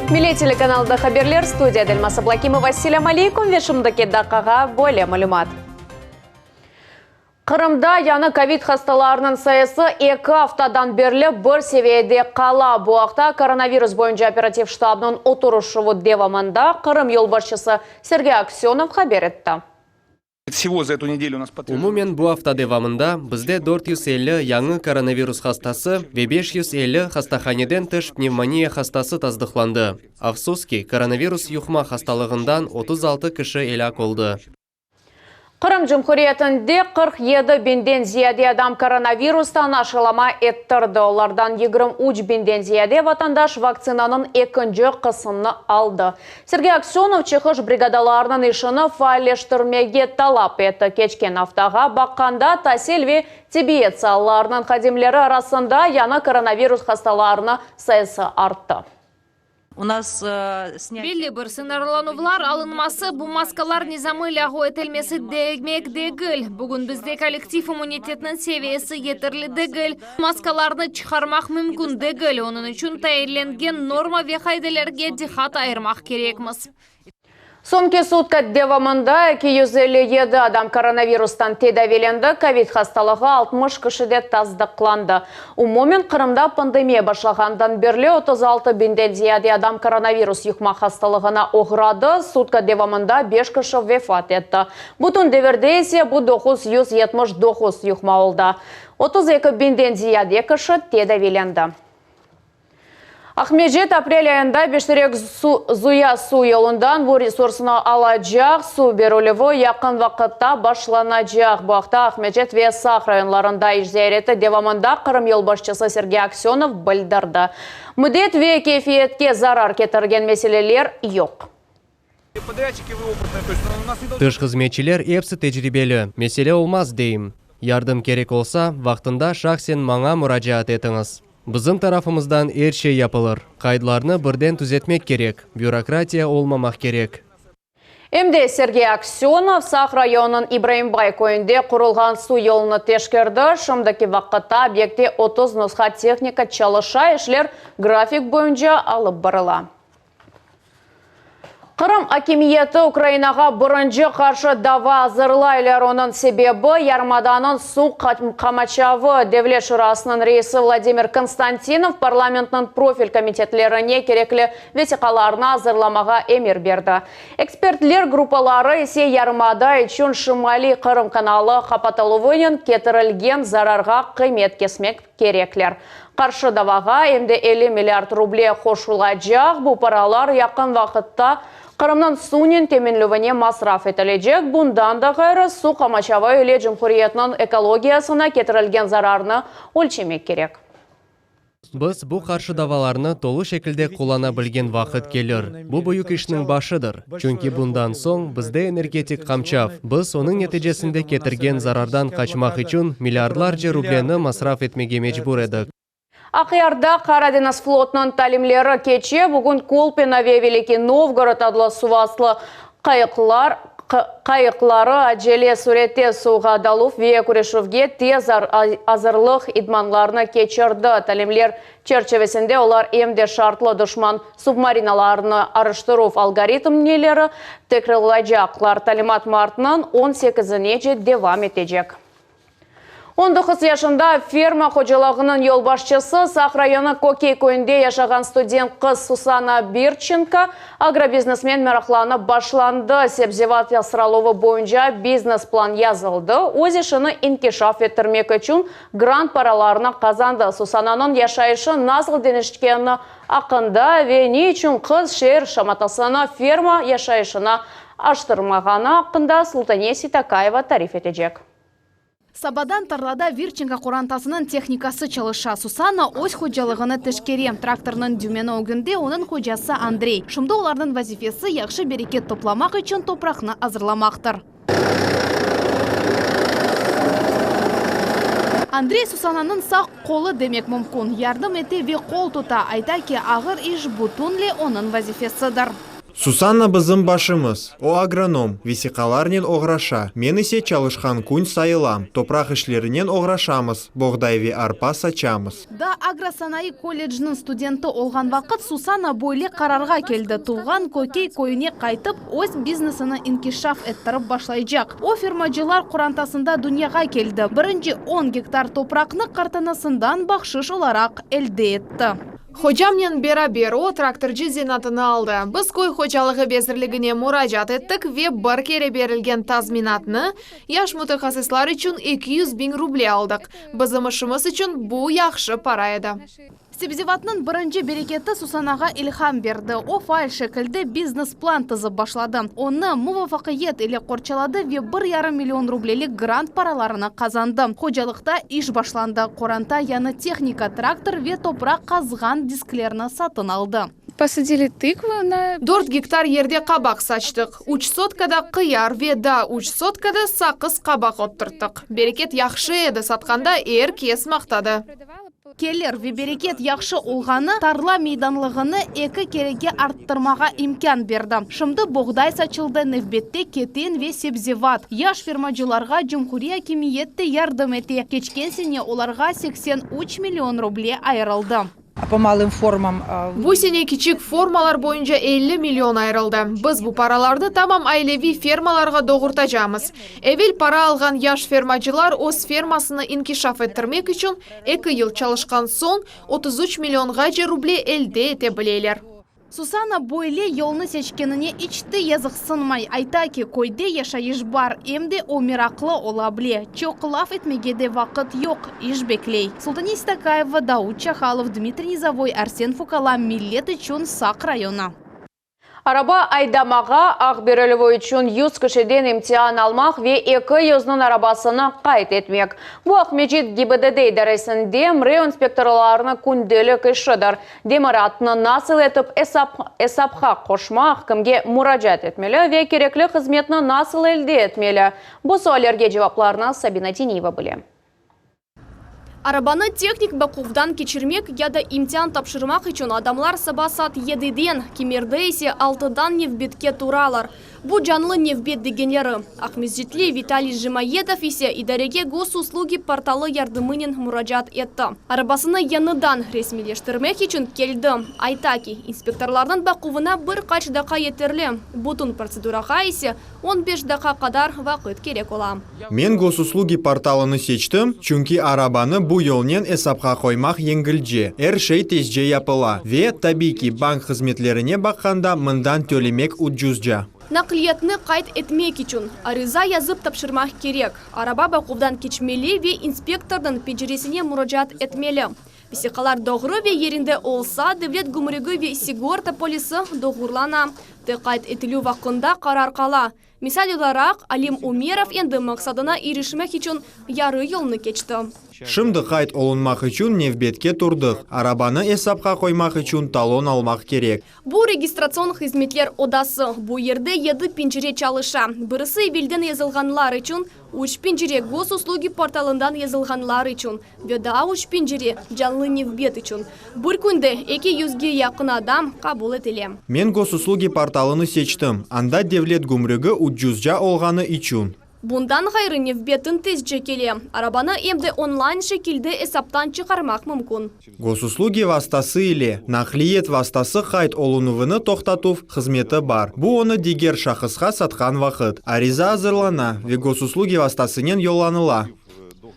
Милли телеканалда хаберлер студия Дельмаса Блакимова. Ассаляму алейкум. Вешімдіке дақаға более малюмат. Қырымда яны ковид хасталарының сайысы 2 аптадан берлі бір севейде қала. Буақта коронавирус бойынша оператив штабының отырышуы девамында Қырым елбасшысы Сергей Аксенов хабар етті. Всего за эту неделю у нас Умумен бу hafta devamında bizde 450 yangi koronavirus hastası ve 550 hastahанеден тыш pnevmoniya hastası tasdiqlandı. Afsuski, koronavirus yuqma hastalığından 36 kişi helak oldu. Қырым Cumhuriyetinde 47 binden ziyade adam koronavirustan aşılama ettirdi. Onlardan 23 binden ziyade vatandaş vaksinanın ikinci kısmını aldı. Sergey Aksyonov çıkış brigadalarının işini failleştirmege talap etti. Keçken haftaga bakanda tahsil ve tibiyet sallarının hadimleri arasında yana koronavirus hastalarının sayısı arttı. Belli bir sınırlanuvlar alınması bu maskalar nizamı lahu etilmesi demek değil. Bugün bizde kolektif immunitetinin seviyesi yeterli değil. Maskalarını çıkarmak mümkün değil. Onun için tayinlengen norma ve kaydelerge dikkat ayırmak gerekmez. Sonki sutka devamında 257 adam koronavirustan tedavilendi. Covid hastalığı 60 kişide tasdiqlandı. Umumen Kırımda pandemiya başlagandan beri 36 binden ziyade adam koronavirus yuqma hastalığına uğradı. Sutka devamında 5 kişi vefat etti. Bütün devirde ise bu 979 yuqma oldu. 32 binden ziyade kişi tedavilendi. Ahmedjet aprel ayında Beşterek Zuya su yolundan bu resursunu alacak. Su berülüvü yakın vakitte başlanacak. Bu hafta Ahmedjet ve Sağ rayonlarında iş ziyareti devamında Kırım yolbaşçısı Sergey Aksyonov bildirdi. Müddet ve keyfiyetke zarar getirgen meseleler yok. Dış hizmetçiler hepsi tecrübeli. Mesele olmaz deyim. Yardım gerek olsa vaktinde şahsen bana müracaat etiniz. Bizim tarafımızdan her şey yapılır. Kayıtlarını birden düzeltmek gerek. Bürokratiya olmamak gerek. Emde Sergey Aksyonov Sağ rayonun İbrahimbay köyünde kurulgan su yolunu teşkirdi. Şimdiki vakitte obiyekte 30 nusxa teknika çalışa işler grafik boyunca alıp barıla. Kırım hakimiyeti Ukraynaga birinci karşı dava hazırlaylar. Onun sebebi yarmadanın su kamachavı Devlet Şurasının reisi Vladimir Konstantinov parlamentinin profil komitetlerine gerekli vetikalarını hazırlamağa emir verdi. Ekspertler grupları ise yarmada için Şimali Kırım kanalı kapatılığının getirilgen zararga kıymet kesmek gerekler. Karşı davaga emde 50 milyard ruble koşulacak. Bu paralar yakın vakitte Kırım'ın suyun teminlüvene masraf edilecek. Bundan da gayrı su kamachava ile Cumhuriyetinin ekologiyasına getirilgen zararını ölçemek gerek. Biz bu karşı davalarını dolu şekilde kullanabilgen vakit gelir. Bu büyük işinin başıdır. Çünkü bundan son bizde energetik kamçav. Biz onun neticesinde getirgen zarardan kaçmak için milyarlarca rubleni masraf etmeye mecbur edik. Akıyarda Karadeniz flotunun talimleri keçe bugün Kolpina ve Veliki Novgorod adlı suvaslı kayıkları acele surette suğa dalıp ve kureshuvge tez hazırlık idmanlarını geçirdi. Talimler çerçevesinde olar emde şartlı düşman submarinalarını araştırıp algoritmleri tekrarlayacaklar. Talimat Mart'ın 18'ine devam edecek. 19 yaşında firma hocalığının yolbaşçısı Sağ rayonu Kokey köyünde yaşagan student kız Susana Birchenko agrobiznesmen meraklanıp başlandı. Sebzevat yasıralovu boyunca biznes plan yazıldı. Öz işini inkişaf ettirmek için grant paralarını kazandı. Susana'nın yaşayışı nasıl denişkeni hakkında ve niçin kız şehir şamatasını firma yaşayışına açtırmağını hakkında Sultaniye Sitakayeva tarif edecek. Сабадан тарлада Вирченко қорантасының техникасы çalışа. Susana өз хожалығыны тішкере. Тракторның дүмені өгінде оның хожасы Андрей. Шымды олардың вазифесі яқшы берекет топламақ үшін топрақны азырламақтыр. Андрей Сусананын сақ қолы демек мүмкін. Ярдым ете ве қол тұта. Айта ке ағыр иш бұтынле оның вазифесідір. Сусанна бызым башымыз. О агроном, весикаларнен оғраша. Мен исе çalışkan күн сайылам. Топрақ ішлерінен оғрашамыз. Боғдайве арпа сачамыз. Да агросанайы колледжінің студенті олған вақыт Сусанна бойле қарарға келді. Туған көкей көйіне қайтып, өз бизнесіні инкишаф еттіріп башлайжақ. О фермачылар құрантасында дүнияға келді. Бірінші 10 гектар топрақны қартанасындан бақшыш оларақ әлде етті. Хожамнен бера-бер о тракторчы зинатыны алды. Біз кой хожалығы безірлігіне мұражат еттік ве бір кере берілген тазминатны яш мұтықасыслар үшін 200.000 рубле алдық. Бізімішіміз үшін бұл яқшы пара еді. Себзеватның бірінші берекеті Сусанаға илхам берді. О файл шекілді бизнес-план тызып башлады. Оны мувафақиет или қорчалады ве 1,5 миллион рублелік грант параларына қазанды. Қожалықта иш башланды. Қоранта яны техника, трактор ве топырақ қазған дисклерні сатын алды. Посадили тыквы на... 4 гектар ерде қабақ сачтық. 3 соткада қияр ве да 3 соткада сақыз қабақ оттырттық. Берекет яқшы еді сатқанда ер кес мақтады. Келер ве берекет яқшы олғаны тарла мейданлығыны 2 кереге арттырмаға имкан берді. Шымды боғдай сачылды невбетте кетен ве себзеват. Яш фермачыларға Жумхурия кемиетті ярдым еті. Кечкен сене оларға 83 миллион рубле айырылды. По малым формам. Бұл сене кичік формалар бойынша 50 миллион айырылды. Біз бұл параларды тамам айлеви фермаларға доғыртажамыз. Эвел пара алған яш фермачылар өз фермасыны инкишаф еттірмек үшін 2 ел çalışkan сон 33 миллионға же рубле әлде ете білейлер. Сусана бойле елны сечкеніне ичті езық сынмай. Айта ки койде яшайыш бар. Емде о мираклы ола біле. Чоқылаф етмегеде вақыт yok. Иш беклей. Султани Истакаева, Дауд Чахалов, Дмитрий Низовой, Арсен Фукала, Миллет üçün Сақ района. Араба айдамаға ақберілі үшін 100 кішеден имтихан алмақ ве 200-нің арабасыны қайт етмек. Бұл Ахмеджит ГИБДД дәресінде мре инспекторларыны күнделік ішідір. Демаратыны насыл етіп эсапқа қошмақ кімге мұражат етмелі ве кереклі қызметіні насыл елде етмелі. Бұл суалерге жауапларына Сабина Тинеева біле. Арабаны техник бақуфдан кечірмек, яда имтихан тапшырмақ үшін адамлар сабасат 7-ден, кемерді есе 6-дан невбетке туралар. Бұл жанлы невбет дегенлері. Ахмеджитлі Виталий Жимаедов есе идареге госуслуги порталы ярдымынен мұражат етті. Арабасыны яныдан ресмилештірмек үшін келді. Айтаки, инспекторлардың бақуына бір қач дақа етерлі. Бұтын процедураға есе 15 дақа қадар вақыт керек ола. Мен госуслуги порталыны сечтім, чүнки арабаны бұл yolnen esapға қоймақ еңгілже. Шей тезже япыла. Ве табики банк қызметлеріне баққанда мындан төлемек уджузжа. Нақлиетні қайт етмек үшін арыза язып тапшырмақ керек. Араба бақуфдан кечмелі ве инспектордың пенжересіне мұражат етмелі. Весиқалар доғыры ве ерінде олса, девлет гумрегі ве сигорта полисы доғырлана. Қайт етілу вақында қарар қала. Мисал оларақ, Алим Умеров енді мақсадына ерішмек үшін яры елны кечті. Шымды қайт олынмақ үшін невбетке тұрдық. Арабаны есапқа қоймақ үшін талон алмақ керек. Бұл регистрацион хизметлер одасы. Бұл ерде еді пенжере чалыша. Бірісі евелден езілғанлар үшін, үш пенжере госуслуги порталындан езілғанлар үшін. Беда үш пенжере жанлы невбет үшін. Бір күнде 200-ге яқын адам қабыл етілем. Мен госуслуги порталыны сечтім. Анда девлет гумрігі уджузжа олғаны үшін. Bundan gayrı nevbетін tezce келе. Арабаны емді онлайн шекілді есаптан чықармақ мүмкін. Госуслуги вастасы или нақлиет вастасы қайт олынуыны тоқтатув қызметі бар. Бұл оны дегер шақысқа сатқан вақыт. Ариза азырлана ве госуслуги вастасынен йоланыла.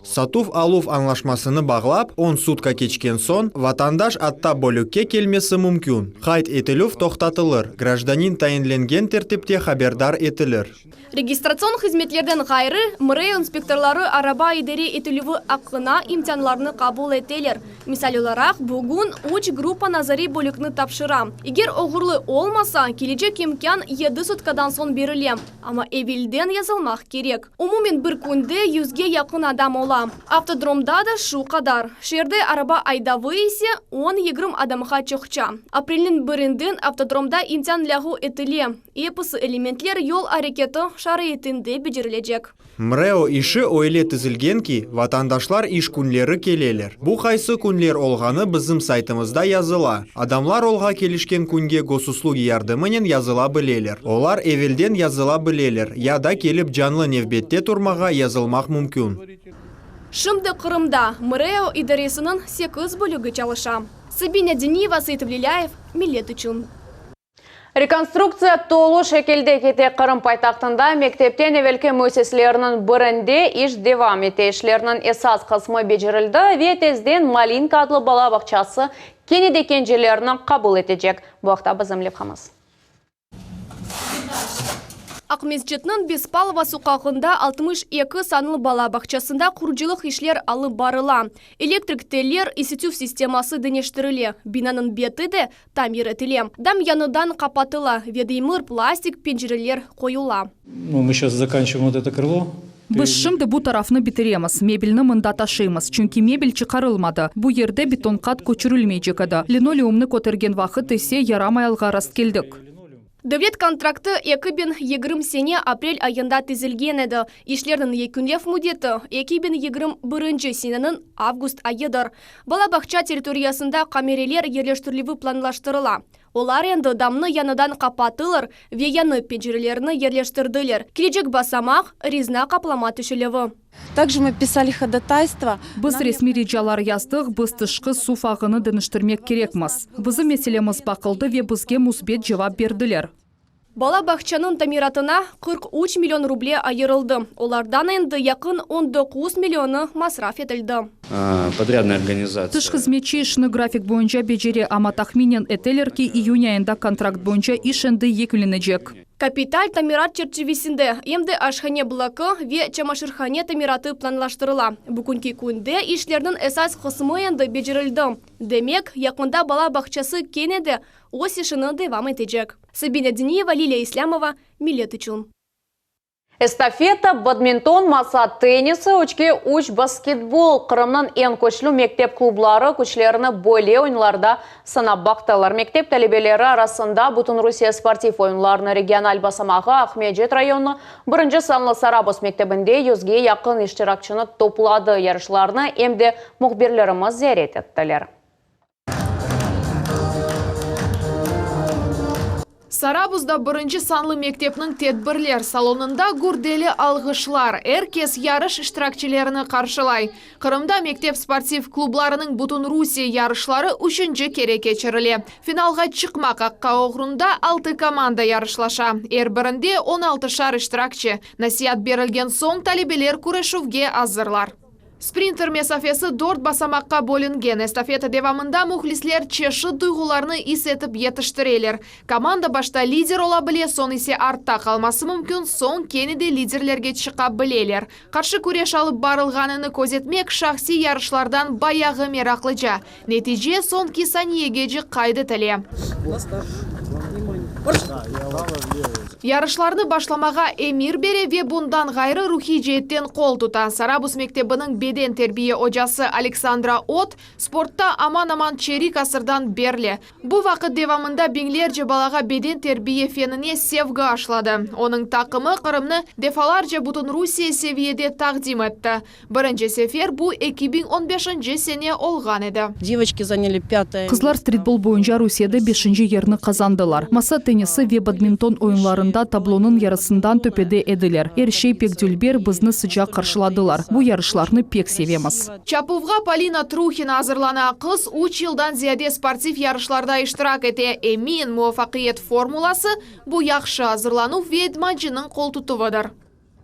Сатув алув анлашмасыны бағлап, 10 сутка кечкен сон, ватандаш атта бөлікке келмесі мүмкін. Қайт етілув тоқтатылыр. Гражданин тайынленген тертепте хабердар етілір. Регистрацион хизметлерден гайры, мре инспекторлары араба идере етілуі ақына имтианларны қабыл етелер. Мисал оларақ, бүгін 3 группа назари бөлікні тапшыра. Егер оғырлы олмаса, келечек имкан 7 суткадан сон берілем. Ама эвелден язылмақ керек. Умумен бір күнде 100-ге яқын адам ола. Автодромда да шу кадар. Шерде араба айдавы есе 10-20 адамға чоқча. Апрелін бірінден автодромда имтян лягу етіле. Епысы элементлер yol әрекеті шары етінде бедерілежек. МРЭО иши ойле тізілгенки, ватандашлар иш күнлері келелер. Бу қайсы күнлер олғаны біздің сайтымызда yazıла. Адамлар олға келішкен күнге госуслуги ярдымынен yazıла білелер. Олар эвелден yazıла білелер, яда келіп жанлы невбетте турмаға yazılмақ мүмкін. Шымды Қырымда МРЭО идаресінің 8 бөлігі чалыша. Сабина Денева, Сейт Влеляев, Милет үшін. Реконструкция толу шекелде кете Қырым пайтақтында мектептен евелке мөсеслерінің бірінде иш девам етешлерінің esas қысмы бежірілді ветезден Малинка адлы бала бақчасы кенеде кенжелерінің қабыл етежек. Бұақта бізім лепхамыз. Ақмесжетнің Беспалова суқағында 62 санылы бала бақчасында құржылық ишлер алып барыла. Электрик телер исету системасы денештіріле. Бинаның беті де тамир етіле. Дам яныдан қапатыла. Ведеймір пластик пенжерелер қойыла. Мы сейчас заканчиваем вот это крыло. Біз шымды бұ тарафны бітереміз, мебельні мында ташимыз, чүнки мебель чықарылмады. Бұ ерде бетон қат көчірілмейжекеді. Линолеумны көтерген вақыт есе ярамай алға раст келдік. Дәулет контракты 2020 сене апрель айында тезілген еді. Ишлердің екінлев мұдеті 2021 сененің август айыдыр. Балабақча территориясында камерелер ерлештірлігі планлаштырыла. Олар енді дамны яныдан қапатылыр, веяны пенжерелеріні ерлештірділер. Кележек басамақ, ризна қаплама түшілеві. Также мы писали ходатайство. Біз ресми реджалар яздық, біз тышқы су фағыны дыныштырмек керекміз. Бізі меселеміз бақылды ве бізге мұсбет жауап берділер. Бала бақчаның тамиратына 43 миллион рубле айырылды. Олардан енді яқын 19 миллионы масраф етілді. Подрядная организация. Тыш қызметші ішіні график бойынша бежере аматахминен этелерки июнь айында контракт бойынша ишенді екіленежек. Капиталь тамират черчевесінде емді ашхане блокы ве чамашырхане тамираты планлаштырыла. Бүгінгі күнде ишлердің esas қысымы енді бежерілді. Демек, яқында бала бақчасы кенеді, ос ішіні девам етежек. Сабина Денева, Лилия Ислямова, Милет үшін. Эстафета, бадминтон, маса теннисы, учке уч баскетбол. Қырымның ең көчлі мектеп клублары күчлеріні бойле ойынларда санап бақталар. Мектеп тәлебелері арасында Бұтын Русия спортив ойынларыны региональ басамағы Ахмеджет районы бірінші санлы Сарабос мектебінде юзге яқын иштиракчыны топлады. Ярышларыны емде мұхберлеріміз зәрет еттілер. Сарабузда бірінші санлы мектепнің тедбірлер салонында гурделі алғышлар, әркес ярыш іштіракчелеріні қаршылай. Қырымда мектеп спортив клубларының Бұтын Русия ярышлары үшінші кере кечіріле. Финалға чықмақ аққа оғрында 6 команда ярышлаша. Бірінде 16 шар іштіракчы. Насият берілген соң талебелер күрешуге азырлар. Спринтер месафесі 4 басамаққа бөлінген. Эстафета девамында мұхлислер чешы дұйғыларны исетіп етіштірелер. Команда башта лидер ола біле, сон есе артта қалмасы мүмкін, сон кенеде лидерлерге чықа білелер. Қаршы күреш алып барылғаныны көзетмек шақси ярышлардан баяғы мерақлыжа. Нетиже сон кисаниегежі қайды тіле. Ярышларны башламаға эмир бере ве бұндан ғайры рухи жеттен қол тұтан Сарабус мектебінің беден тербие ожасы Александра От спортта аман-аман черик асырдан берле. Бұ вақыт девамында беңлерже балаға беден тербие феніне севгі ашлады. Оның тақымы Қырымны дефаларже Бұтын Русия севиеде тақдим етті. Бірінші сефер бұ 2015 сене олған еді. Девочки заняли 5-е. Қызлар стритбол бойынша Русияда 5-ші ерні қазандылар. Маса теннисі ве бадминтон ойынларында таблоның ярысындан төпеде еділер. Ершей Пекдюльбер бізні сыжақ қаршыладылар. Бұ ярышларны пек севеміз. Чапувға Полина Трухина азырлана қыз 3 жылдан зияде спортив ярышларда иштирак ете. Эмин муафақиет формуласы бұ яқшы азырлану ведманчының қол тұтывыдыр.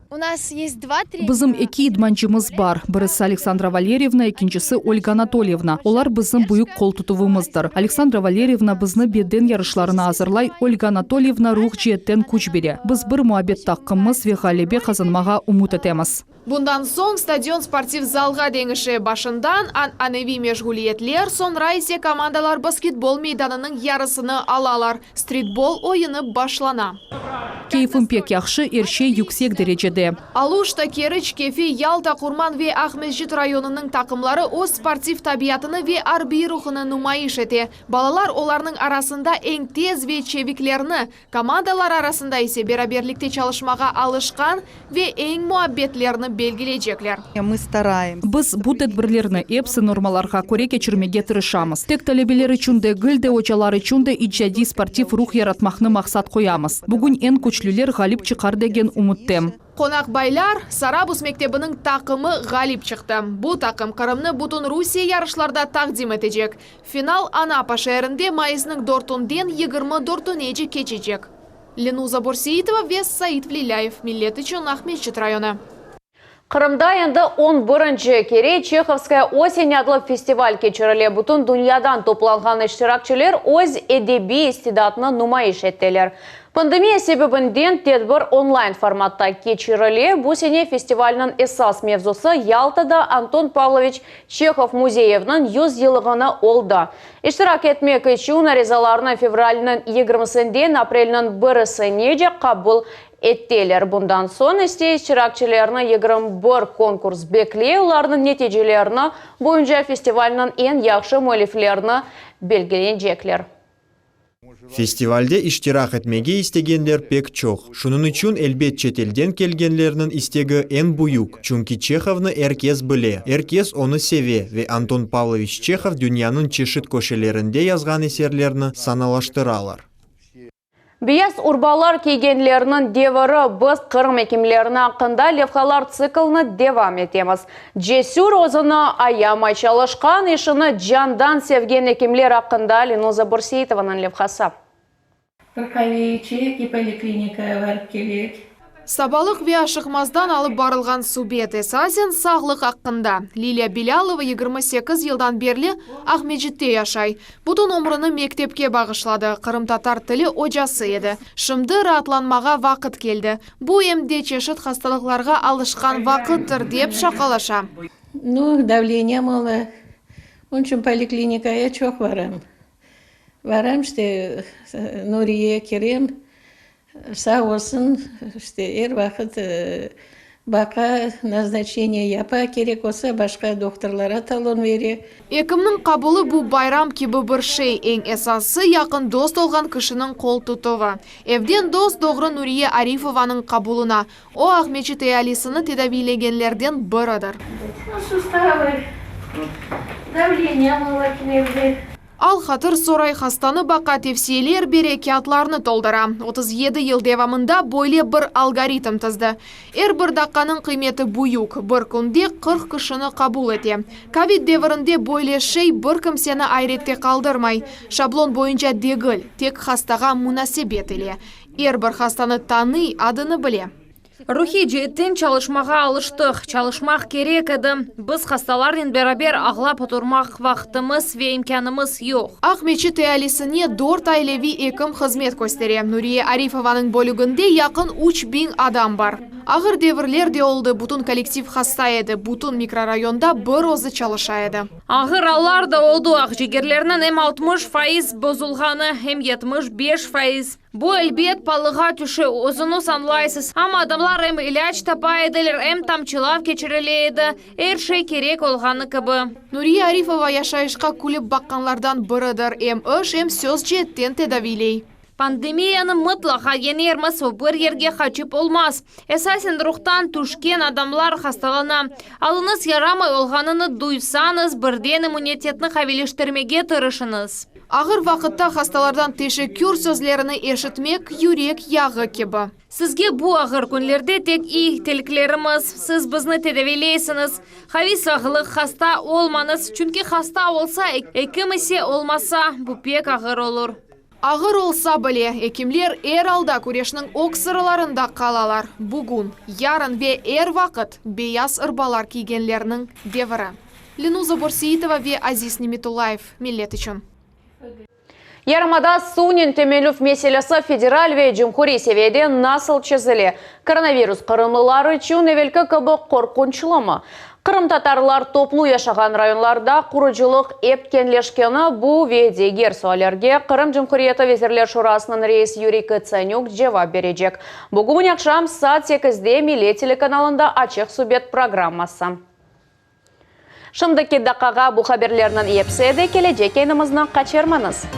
У нас есть 2-3. Бізім 2 идманчымыз бар. Бірісі Александра Валерьевна, екіншісі Ольга Анатольевна. Олар бізім бұйық қол тұтывымыздар. Александра Валерьевна бізні беден ярышларына азырлай, Ольга Анатольевна рух жеттен күч бере. Біз бір муабет таққымыз ве ғалебе қазанмаға умут етеміз. Bundan soң стадион спортив залға деңіші башындан ан'аневи межгулиетлер, sonra ise командалар баскетбол мейданының ярысыны алалар. Стритбол ойыны башлана. Keyfim pek yaxşı, erşey yüksek derecede. Алуш, Керіч, Кефи, Ялта, Курман ve Ахмеджит районының takımları o sportif tabiatını ve arbi ruhunu numayiş ete. Balalar onların arasında en tez ve çeviklerini, komandalar arasında ise beraberlikte çalışmağa alışkan ve en muhabbetlerini belgileyecekler. Biz bu tedbirlerini hepsi normalarga göre geçirmege tırışamız. Tek talebeler için de gül de hocalar için de icadi sportif ruh yaratmakны maksat koyamız. Bugün en güçlüler galip çıkar degen umuttayım. Konak baylar, Sarabus mektebinin takımı galip çıktı. Bu takım Kırım'ını bütün Rusya yarışlarda takdim edecek. Final Anapa şehrinde Mayıs'ın 4'ünden 24'üne geçecek. Lenuza Borsiyitova ve Said Vlilayev, Millet için Ahmetçit rayonu. Kırım'da endi 11. kere Chekhovskaya Осень adlı festival geçirildi. Bütün dünyadan toplangan iştirakçılar öz edebi istidatını numayiş ettiler. Pandemiya sebebinden tedbir online formatta geçirildi. Bu sene festivalinin esas mevzusu Yaltada Anton Pavlovich Chekhov muzeyevinin 100 yılını oldu. İştirak etmek için arizalarını fevralinin 20'sinden aprelinin 1'sine kabul ettiler. Bundan sonra iştirakçılarına 21 konkurs bekliyor. Onların neticelerini boyunca festivalinin en yaxşı muhaliflerini belgeleyecekler. Festivalde iştirak etmege istegenler pek çok. Şunun için elbet çetelden kelgenlerinin istegi en büyük. Çünkü Chekhov'nu herkes bile, herkes onu seve ve Anton Pavlovich Chekhov dünyanın çeşit köşelerinde yazgan eserlerini sanalaştıralar. Beyaz urbalar kiygenlerinin deviri biz Kırım hekimlerine hakkında levhalar siklini devam etemiz. Cesur ozunu ayamay çalışkan işini candan sevgen hekimler hakkında Lenuza Borsiyitovanың levhası. Sabалық ve aşıkmazdan alıp barılgan subet esasen sağlık hakkında. Liliya Bilalova 28 yıldan berli Ahmedjit'te yaşay. Bütün umrunu mektepke bağışladı. Kırım tatar tili hocası edi. Şimdi rahatlanmağa vakit geldi. Bu emde çeşit hastalıklarga alışkan vakıttır deyip şakalaşa. Давлением олы. Onun için poliklinikaya çok varım. Varım işte Nuriye Kerem. Sağ olsun, işte her vakit baka назначение yapa gerek olsa başka doktorlara talon veriyor. Ekimnin kabulu bu bayram gibi bir şey. En esası yakın dost olgan kişinin kol tutuğu. Evden dost doğru Nuriye Arifovanың kabuluna. O Ahmetçit eyalisini tedavilegenlerden biridir. Al hatır soray hastanı baka tefsiyeler berekatlarını toldura. 37 yıl devamında böyle bir algoritm tızdı. Her bir dakikanın kıymeti büyük. Bir kunde 40 kişini kabul eti. Covid devrinde böyle şey bir kimseni ayrette kaldırmay. Şablon boyunca değil, tek hastaga münasebet ile. Her bir hastanı tanı, adını bile. Ruhi cihetten çalışmağa alıştık. Çalışmak gerek edi. Biz hastalarla beraber ağlap oturmak vaktimiz ve imkanımız yok. Ahmetçit eyalisine 4 ailevi ekim hizmet gösteriyor. Nuriye Arifovanың bölügünde yakın 3000 adam var. Ağır devirler oldu. Bütün kolektif hasta edi. Bütün mikrorayonda bir ozu çalışaydı. Ağır allar da oldu. Akciğerlerinin hem 60% bozulğanı hem 75%. Bu elbet palığa tüşü uzunu sanlaysız. Ama adamlar hem ilaç tapaydılar hem tamçılav geçirileydi. Her şey gerek olğanı gibi. Nuriye Arifova yaşayışqa kulüp bakkanlardan biridir. Hem iş hem söz cihetten tedaviley. Pandemiyanın mutlaka yenermez o bir yerge kaçıp olmaz. Esasen ruhtan tuşken adamlar hastalana. Alınız yaramay olğanını duysanız birden immunitetini kaviliştirmege tırışınız. Ağır vakitta hastalardan teşekkür sözlerini eşitmek yürek yağı gibi. Sizge bu ağır günlerde tek iyi tileklerimiz. Siz bizni tedavileysiniz. Havi sağlık hasta olmanız. Çünkü hasta olsa ekimisi olmasa bu pek ağır olur. Ağır olsa bile hekimler er alda kureşinin ok sıralarında kalalar. Bugün, yarın ve er vakit beyaz ırbalar kiygenlerinin deviri. Lenuza Borsiyitova ve Aziz Nimetulayev, Millet için. Ярымада сунин темелюв меселесі федераль ве жумхури севеде насыл чезілі. Коронавирус қырымлылары чун евелкі кыбы қорқунчылымы. Қырым татарлар топлу яшаған районларда құрыжылық эпкенлешкені бұ ведегер суалерге Қырым Жумхуриеті везерлер шурасының рейс Юрий Кыцанюк жевап бережек. Бүгін акшам саат 8-де Миле телеканалында ачық субет программасы. Шымдыки дақаға бұ хаберлерінің епседі келеде кейніміздің қачерманыз.